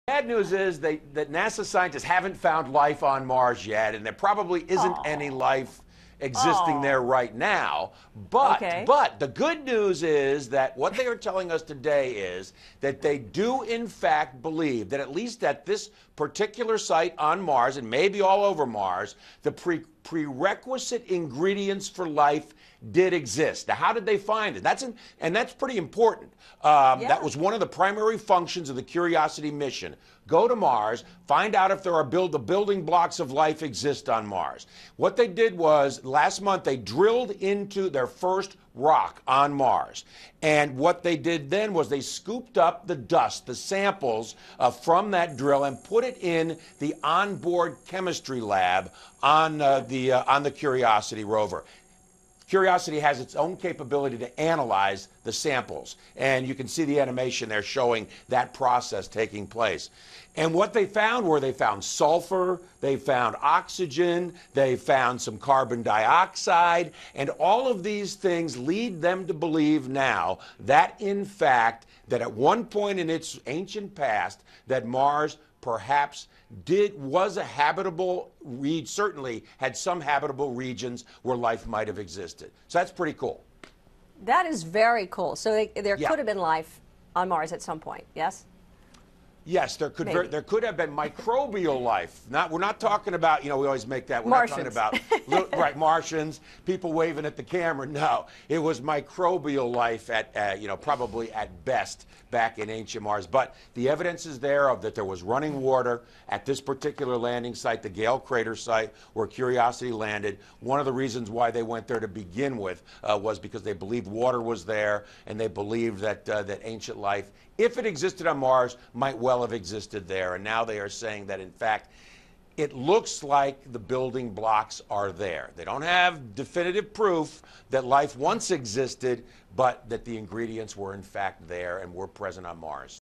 Bad news is that NASA scientists haven't found life on Mars yet, and there probably isn't any life existing there right now. But the good news is that what they are telling us today is that they do in fact believe that at least at this particular site on Mars, and maybe all over Mars, the prerequisite ingredients for life did exist. Now, how did they find it? That's pretty important. That was one of the primary functions of the Curiosity mission. Go to Mars, find out if there are the building blocks of life exist on Mars. What they did was, last month, they drilled into their first rock on Mars. And what they did then was they scooped up the dust, the samples from that drill, and put it in the onboard chemistry lab on the Curiosity rover. Curiosity has its own capability to analyze the samples, and you can see the animation there showing that process taking place. And what they found sulfur, they found oxygen, they found some carbon dioxide, and all of these things lead them to believe now that, in fact, that at one point in its ancient past, that Mars perhaps was a habitable region, certainly had some habitable regions where life might have existed. So that's pretty cool. That is very cool. So there could have been life on Mars at some point, yes? Yes, there could have been microbial life. We're not talking about, we always make that. We're Martians. not talking about, right, Martians, people waving at the camera. No, it was microbial life at, probably at best back in ancient Mars. But the evidence is there that there was running water at this particular landing site, the Gale Crater site, where Curiosity landed. One of the reasons why they went there to begin with was because they believed water was there, and they believed that that ancient life, if it existed on Mars, might well have existed there. And now they are saying that, in fact, it looks like the building blocks are there. They don't have definitive proof that life once existed, but that the ingredients were, in fact, there and were present on Mars.